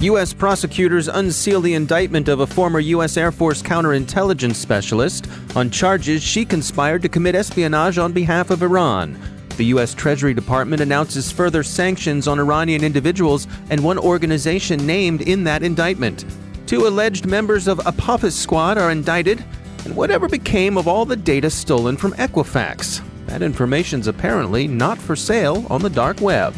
U.S. prosecutors unseal the indictment of a former U.S. Air Force counterintelligence specialist on charges she conspired to commit espionage on behalf of Iran. The U.S. Treasury Department announces further sanctions on Iranian individuals and one organization named in that indictment. 2 alleged members of Apophis Squad are indicted, and whatever became of all the data stolen from Equifax? That information's apparently not for sale on the dark web.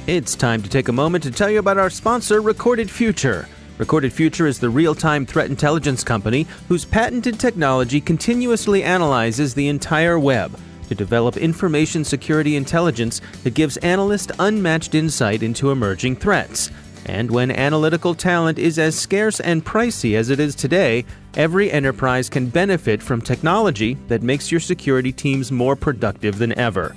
It's time to take a moment to tell you about our sponsor, Recorded Future. Recorded Future is the real-time threat intelligence company whose patented technology continuously analyzes the entire web to develop information security intelligence that gives analysts unmatched insight into emerging threats. And when analytical talent is as scarce and pricey as it is today, every enterprise can benefit from technology that makes your security teams more productive than ever.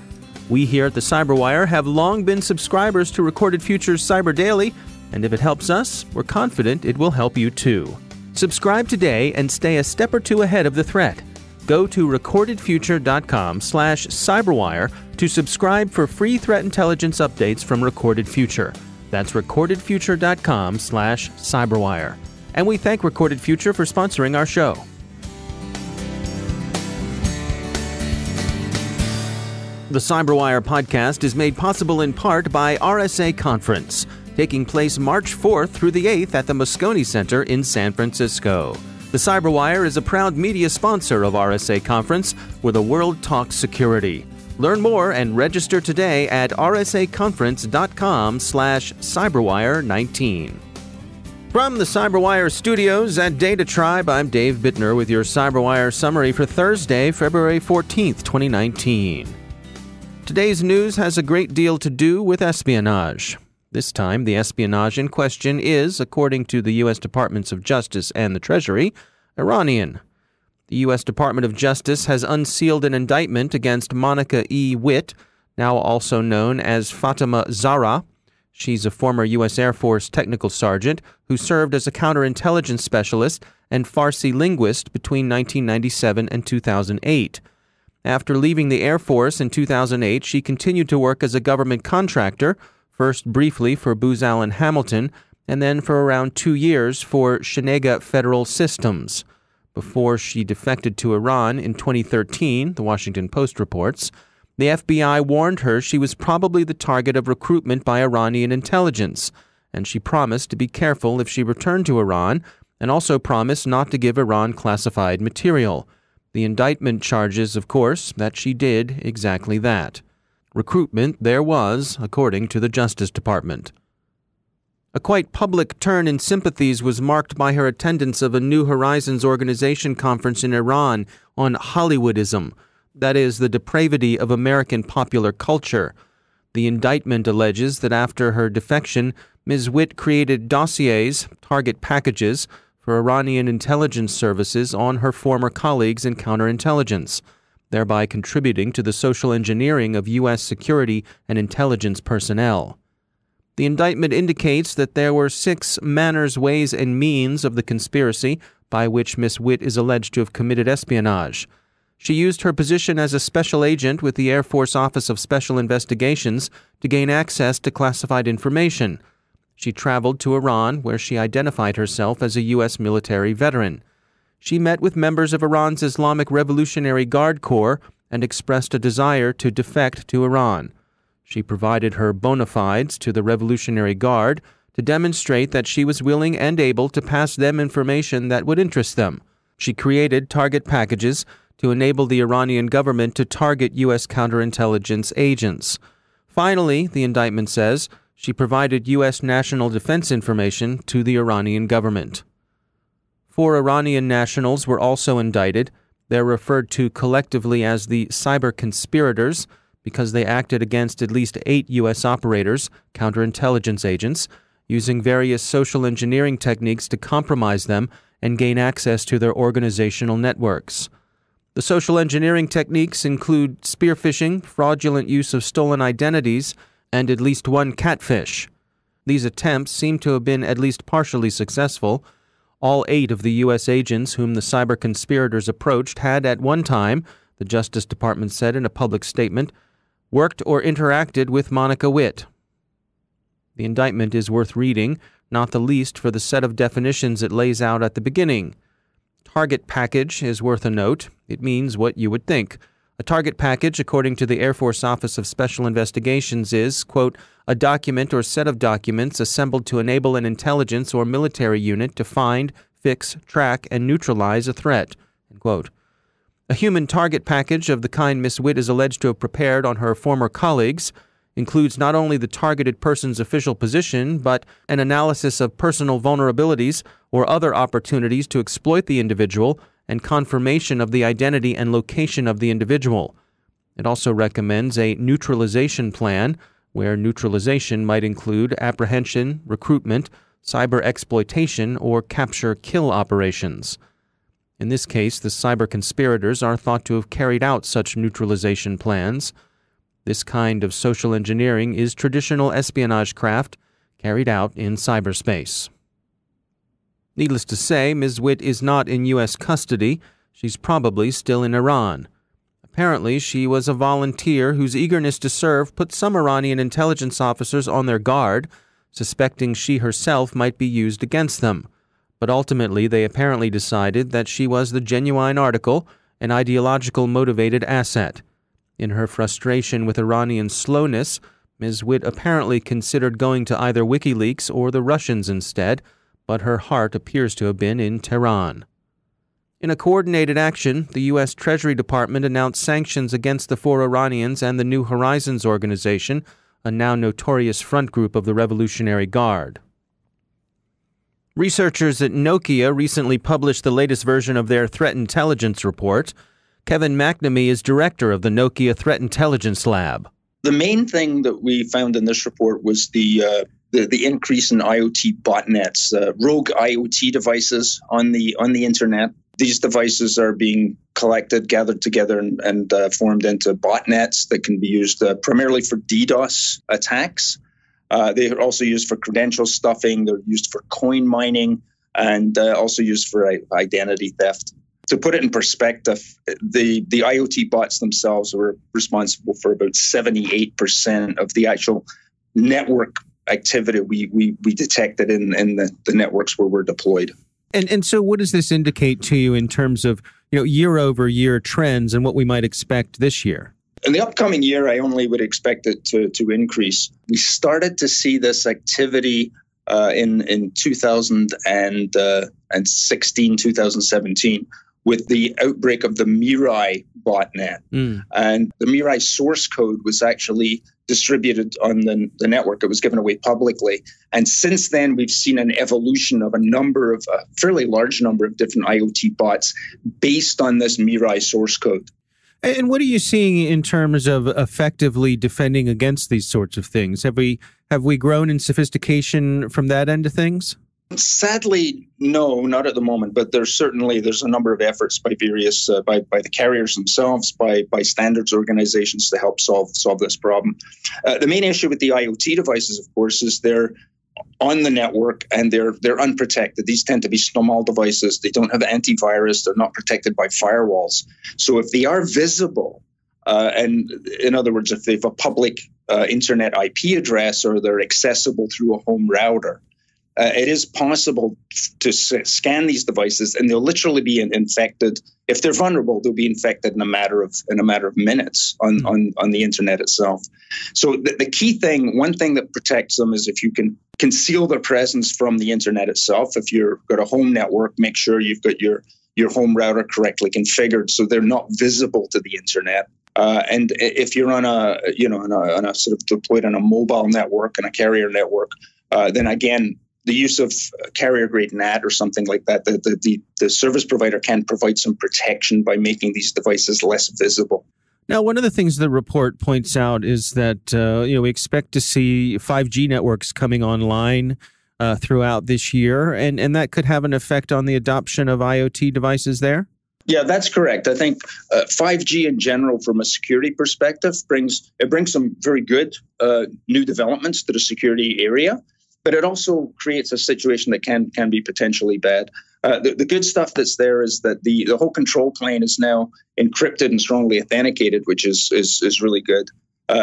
We here at the CyberWire have long been subscribers to Recorded Future's Cyber Daily, and if it helps us, we're confident it will help you too. Subscribe today and stay a step or two ahead of the threat. Go to recordedfuture.com/cyberwire to subscribe for free threat intelligence updates from Recorded Future. That's recordedfuture.com/cyberwire. And we thank Recorded Future for sponsoring our show. The CyberWire podcast is made possible in part by RSA Conference, taking place March 4th through the 8th at the Moscone Center in San Francisco. The CyberWire is a proud media sponsor of RSA Conference, where the world talks security. Learn more and register today at rsaconference.com/cyberwire19. From the CyberWire studios at Data Tribe, I'm Dave Bittner with your CyberWire summary for Thursday, February 14th, 2019. Today's news has a great deal to do with espionage. This time, the espionage in question is, according to the U.S. Departments of Justice and the Treasury, Iranian. The U.S. Department of Justice has unsealed an indictment against Monica E. Witt, now also known as Fatima Zahra. She's a former U.S. Air Force technical sergeant who served as a counterintelligence specialist and Farsi linguist between 1997 and 2008. After leaving the Air Force in 2008, she continued to work as a government contractor, first briefly for Booz Allen Hamilton, and then for around 2 years for Shenega Federal Systems. Before she defected to Iran in 2013, the Washington Post reports, the FBI warned her she was probably the target of recruitment by Iranian intelligence, and she promised to be careful if she returned to Iran, and also promised not to give Iran classified material. The indictment charges, of course, that she did exactly that. Recruitment there was, according to the Justice Department. A quite public turn in sympathies was marked by her attendance of a New Horizons organization conference in Iran on Hollywoodism, that is, the depravity of American popular culture. The indictment alleges that after her defection, Ms. Witt created dossiers, target packages, for Iranian intelligence services on her former colleagues in counterintelligence, thereby contributing to the social engineering of U.S. security and intelligence personnel. The indictment indicates that there were 6 manners, ways, and means of the conspiracy by which Ms. Witt is alleged to have committed espionage. She used her position as a special agent with the Air Force Office of Special Investigations to gain access to classified information. She traveled to Iran, where she identified herself as a U.S. military veteran. She met with members of Iran's Islamic Revolutionary Guard Corps and expressed a desire to defect to Iran. She provided her bona fides to the Revolutionary Guard to demonstrate that she was willing and able to pass them information that would interest them. She created target packages to enable the Iranian government to target U.S. counterintelligence agents. Finally, the indictment says, she provided U.S. national defense information to the Iranian government. 4 Iranian nationals were also indicted. They're referred to collectively as the cyber conspirators because they acted against at least 8 U.S. operators, counterintelligence agents, using various social engineering techniques to compromise them and gain access to their organizational networks. The social engineering techniques include spear phishing, fraudulent use of stolen identities, and at least one catfish. These attempts seem to have been at least partially successful. All 8 of the U.S. agents whom the cyber conspirators approached had at one time the Justice Department said in a public statement, worked or interacted with Monica Witt. The indictment is worth reading, not the least for the set of definitions it lays out at the beginning. Target package is worth a note. It means what you would think. A target package, according to the Air Force Office of Special Investigations, is, quote, a document or set of documents assembled to enable an intelligence or military unit to find, fix, track, and neutralize a threat, end quote. A human target package of the kind Miss Witt is alleged to have prepared on her former colleagues includes not only the targeted person's official position, but an analysis of personal vulnerabilities or other opportunities to exploit the individual and confirmation of the identity and location of the individual. It also recommends a neutralization plan, where neutralization might include apprehension, recruitment, cyber exploitation, or capture-kill operations. In this case, the cyber conspirators are thought to have carried out such neutralization plans. This kind of social engineering is traditional espionage craft carried out in cyberspace. Needless to say, Ms. Witt is not in U.S. custody. She's probably still in Iran. Apparently, she was a volunteer whose eagerness to serve put some Iranian intelligence officers on their guard, suspecting she herself might be used against them. But ultimately, they apparently decided that she was the genuine article, an ideological motivated asset. In her frustration with Iranian slowness, Ms. Witt apparently considered going to either WikiLeaks or the Russians instead, but her heart appears to have been in Tehran. In a coordinated action, the US Treasury Department announced sanctions against the 4 Iranians and the New Horizons organization, a now notorious front group of the Revolutionary Guard. Researchers at Nokia recently published the latest version of their threat intelligence report. Kevin McNamee is director of the Nokia Threat Intelligence Lab. The main thing that we found in this report was the increase in IoT botnets, rogue IoT devices on the internet. These devices are being collected, gathered together, and formed into botnets that can be used primarily for DDoS attacks. They are also used for credential stuffing. They're used for coin mining, and also used for identity theft. To put it in perspective, the IoT bots themselves were responsible for about 78% of the actual network activity we detected in the networks where we're deployed. And so what does this indicate to you in terms of, year-over-year trends and what we might expect this year? In the upcoming year, I only would expect it to increase. We started to see this activity in 2016, 2017, with the outbreak of the Mirai botnet. And the Mirai source code was actually distributed on the network. It was given away publicly. And since then, we've seen an evolution of a fairly large number of different IoT bots based on this Mirai source code. And what are you seeing in terms of effectively defending against these sorts of things? Have we grown in sophistication from that end of things? Sadly, no, not at the moment. But there's a number of efforts by various by the carriers themselves, by standards organizations to help solve this problem. The main issue with the IoT devices, of course, is they're on the network and they're unprotected. These tend to be small devices. They don't have antivirus. They're not protected by firewalls. So if they are visible, and in other words, if they have a public internet IP address or they're accessible through a home router, it is possible to scan these devices, and they'll literally be infected. If they're vulnerable, they'll be infected in a matter of minutes on the internet itself. So the key thing, one thing that protects them, is if you can conceal their presence from the internet itself. If you've got a home network, make sure you've got your home router correctly configured so they're not visible to the internet. And if you're on a sort of deployed on a mobile network and a carrier network, then again, the use of carrier-grade NAT or something like that, the service provider can provide some protection by making these devices less visible. Now, one of the things the report points out is that we expect to see 5G networks coming online throughout this year, and that could have an effect on the adoption of IoT devices there? Yeah, that's correct. I think 5G in general, from a security perspective, brings some very good new developments to the security area. but it also creates a situation that can be potentially bad. The good stuff that's there is that the whole control plane is now encrypted and strongly authenticated, which is really good.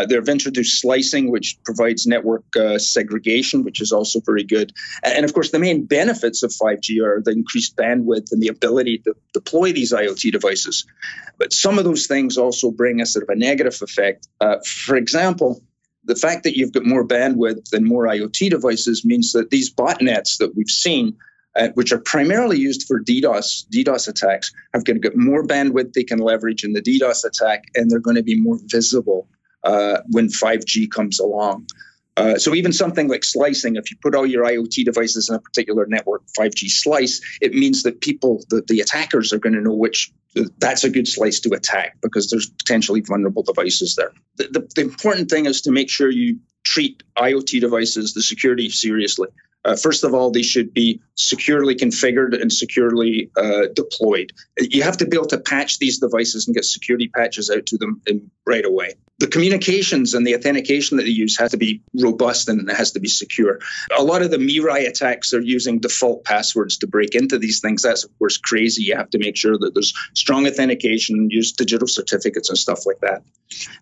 They've introduced slicing, which provides network segregation, which is also very good. And of course, the main benefits of 5G are the increased bandwidth and the ability to deploy these IoT devices. But some of those things also bring a sort of a negative effect. For example, the fact that you've got more bandwidth and more IoT devices means that these botnets that we've seen, which are primarily used for DDoS attacks, have going to get more bandwidth they can leverage in the DDoS attack, and they're going to be more visible when 5G comes along. So even something like slicing, if you put all your IoT devices in a particular network 5G slice, it means that the attackers are going to know that's a good slice to attack because there's potentially vulnerable devices there. The important thing is to make sure you treat IoT devices, the security, seriously. First of all, they should be securely configured and securely deployed. You have to be able to patch these devices and get security patches out to them right away. The communications and the authentication that they use has to be robust and it has to be secure. A lot of the Mirai attacks are using default passwords to break into these things. That's, of course, crazy. You have to make sure that there's strong authentication, use digital certificates and stuff like that.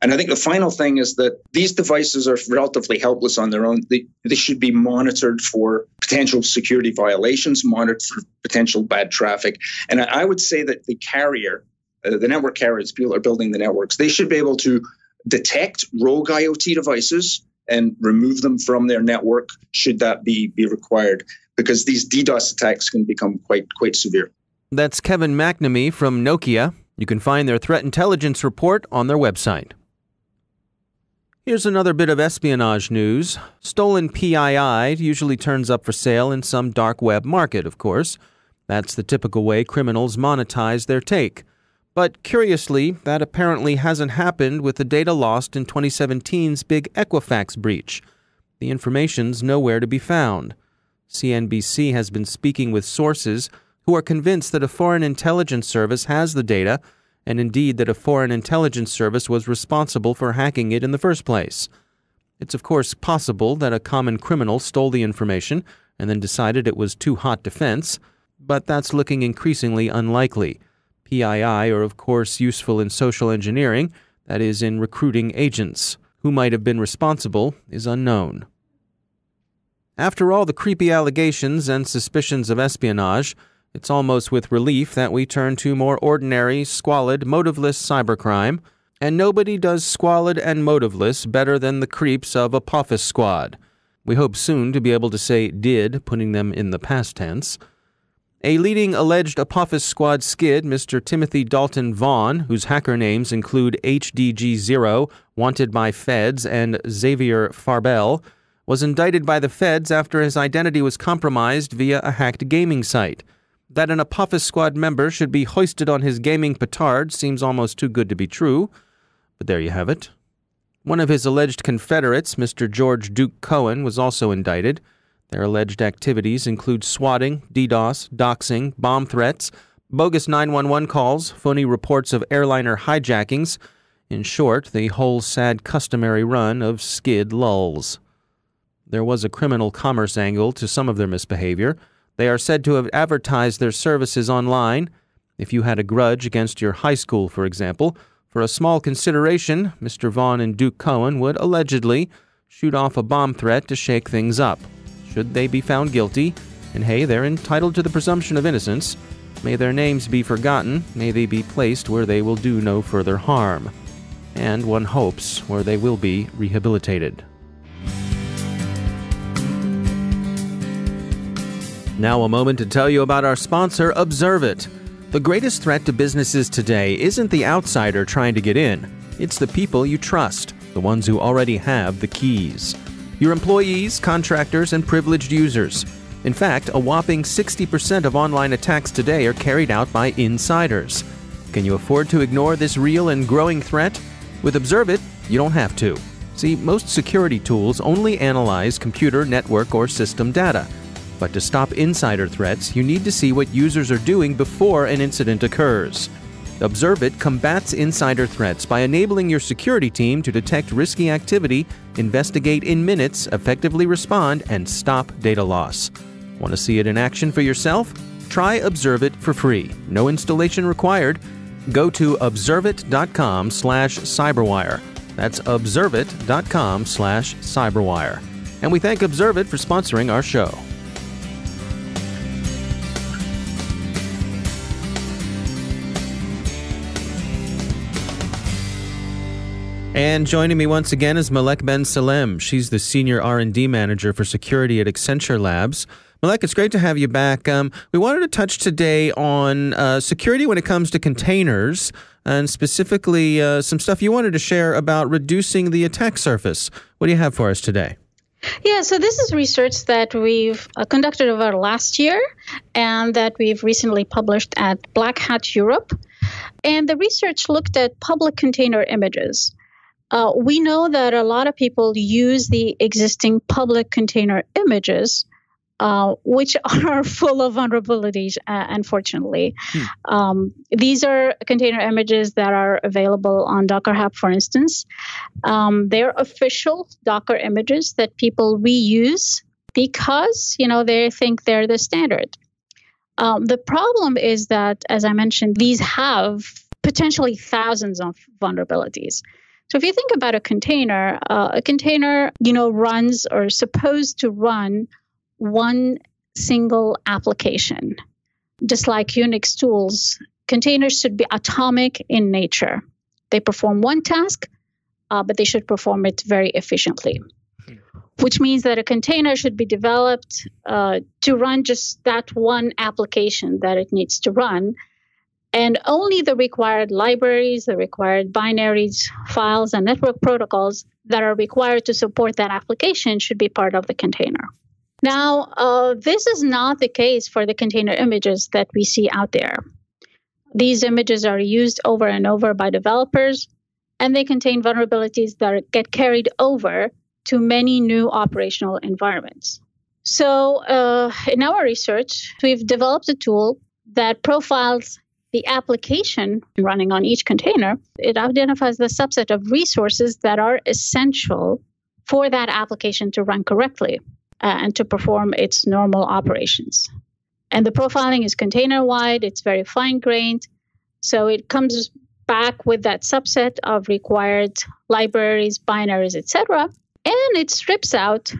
And I think the final thing is that these devices are relatively helpless on their own. They should be monitored for potential security violations, monitored for potential bad traffic. And I would say that the carrier, the network carriers, people are building the networks, they should be able to detect rogue IoT devices and remove them from their network should that be required, because these DDoS attacks can become quite severe. That's Kevin McNamee from Nokia. You can find their threat intelligence report on their website. Here's another bit of espionage news. Stolen PII usually turns up for sale in some dark web market, of course. That's the typical way criminals monetize their take. But curiously, that apparently hasn't happened with the data lost in 2017's big Equifax breach. The information's nowhere to be found. CNBC has been speaking with sources who are convinced that a foreign intelligence service has the data, and indeed that a foreign intelligence service was responsible for hacking it in the first place. It's of course possible that a common criminal stole the information and then decided it was too hot to fence, but that's looking increasingly unlikely. PII are of course useful in social engineering, that is, in recruiting agents. Who might have been responsible is unknown. After all the creepy allegations and suspicions of espionage, it's almost with relief that we turn to more ordinary, squalid, motiveless cybercrime, and nobody does squalid and motiveless better than the creeps of Apophis Squad. We hope soon to be able to say did, putting them in the past tense. A leading alleged Apophis Squad skid, Mr. Timothy Dalton Vaughn, whose hacker names include HDG0, Wanted by Feds, and Xavier Farbell, was indicted by the feds after his identity was compromised via a hacked gaming site. That an Apophis Squad member should be hoisted on his gaming petard seems almost too good to be true, but there you have it. One of his alleged confederates, Mr. George Duke Cohen, was also indicted. Their alleged activities include swatting, DDoS, doxing, bomb threats, bogus 911 calls, phony reports of airliner hijackings. In short, the whole sad customary run of skid lulls. There was a criminal commerce angle to some of their misbehavior. They are said to have advertised their services online. If you had a grudge against your high school, for example, for a small consideration, Mr. Vaughn and Duke Cohen would allegedly shoot off a bomb threat to shake things up. Should they be found guilty, and hey, they're entitled to the presumption of innocence, may their names be forgotten, may they be placed where they will do no further harm. And one hopes where they will be rehabilitated. Now a moment to tell you about our sponsor, Observe It. The greatest threat to businesses today isn't the outsider trying to get in. It's the people you trust, the ones who already have the keys. Your employees, contractors, and privileged users. In fact, a whopping 60% of online attacks today are carried out by insiders. Can you afford to ignore this real and growing threat? With Observe It, you don't have to. See, most security tools only analyze computer, network, or system data. But to stop insider threats, you need to see what users are doing before an incident occurs. Observit combats insider threats by enabling your security team to detect risky activity, investigate in minutes, effectively respond, and stop data loss. Want to see it in action for yourself? Try Observit for free. No installation required. Go to observit.com/cyberwire. That's observit.com/cyberwire. And we thank Observit for sponsoring our show. And joining me once again is Malek Ben Salem. She's the Senior R&D Manager for Security at Accenture Labs. Malek, it's great to have you back. We wanted to touch today on security when it comes to containers, and specifically some stuff you wanted to share about reducing the attack surface. What do you have for us today? Yeah, so this is research that we've conducted over last year and that we've recently published at Black Hat Europe. And the research looked at public container images. We know that a lot of people use the existing public container images, which are full of vulnerabilities, unfortunately. These are container images that are available on Docker Hub, for instance. They're official Docker images that people reuse because, they think they're the standard. The problem is that, as I mentioned, these have potentially thousands of vulnerabilities. So if you think about a container, runs or is supposed to run one single application. Just like Unix tools, containers should be atomic in nature. They perform one task, but they should perform it very efficiently, which means that a container should be developed to run just that one application that it needs to run. And only the required libraries, the required binaries, files, and network protocols that are required to support that application should be part of the container. Now, this is not the case for the container images that we see out there. These images are used over and over by developers, and they contain vulnerabilities that get carried over to many new operational environments. So in our research, we've developed a tool that profiles the application running on each container. It identifies the subset of resources that are essential for that application to run correctly and to perform its normal operations. And the profiling is container-wide. It's very fine-grained. So it comes back with that subset of required libraries, binaries, etc. And it strips out,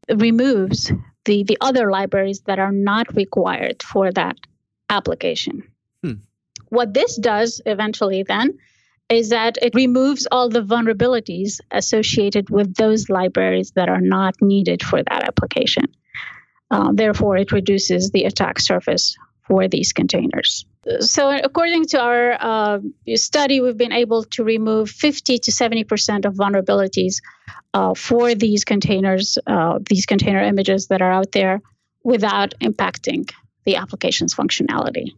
removes the other libraries that are not required for that application. What this does eventually then is that it removes all the vulnerabilities associated with those libraries that are not needed for that application. Therefore, it reduces the attack surface for these containers. So according to our study, we've been able to remove 50 to 70% of vulnerabilities for these containers, these container images that are out there without impacting the application's functionality.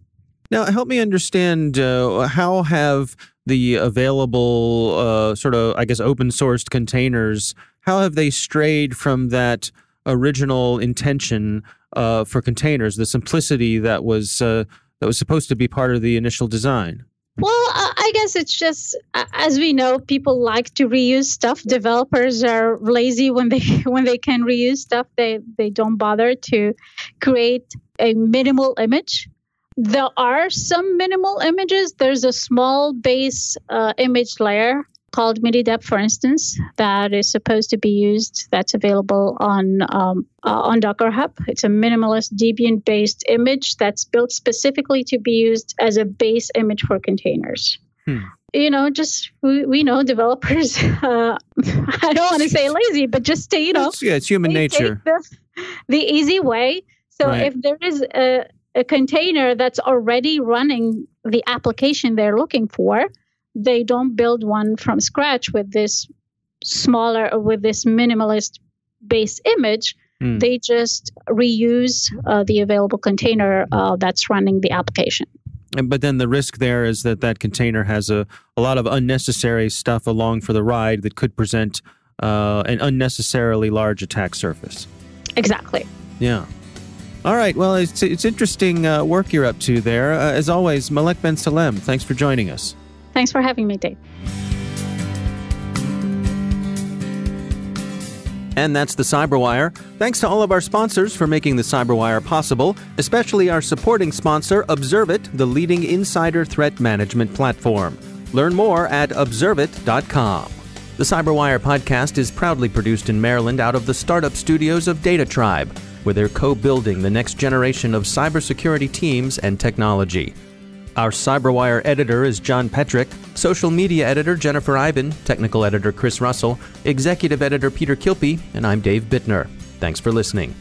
Now, help me understand how have the available open-sourced containers, how have they strayed from that original intention for containers, the simplicity that was supposed to be part of the initial design? Well, I guess it's just, as we know, people like to reuse stuff. Developers are lazy when they can reuse stuff. They don't bother to create a minimal image. There are some minimal images. There's a small base image layer called MiniDep, for instance, that is supposed to be used. That's available on Docker Hub. It's a minimalist Debian-based image that's built specifically to be used as a base image for containers. We know developers. I don't want to say lazy, but just it's human nature. The easy way. So Right. If there is a container that's already running the application they're looking for, they don't build one from scratch with this minimalist base image. They just reuse the available container that's running the application. But then the risk there is that container has a lot of unnecessary stuff along for the ride that could present an unnecessarily large attack surface. Exactly. Yeah. All right. Well, it's interesting work you're up to there. As always, Malek Ben Salem, thanks for joining us. Thanks for having me, Dave. And that's the CyberWire. Thanks to all of our sponsors for making the CyberWire possible, especially our supporting sponsor, Observit, the leading insider threat management platform. Learn more at observit.com. The CyberWire podcast is proudly produced in Maryland out of the startup studios of DataTribe, where they're co-building the next generation of cybersecurity teams and technology. Our CyberWire editor is John Petrick, social media editor Jennifer Iben, technical editor Chris Russell, executive editor Peter Kilpie, and I'm Dave Bittner. Thanks for listening.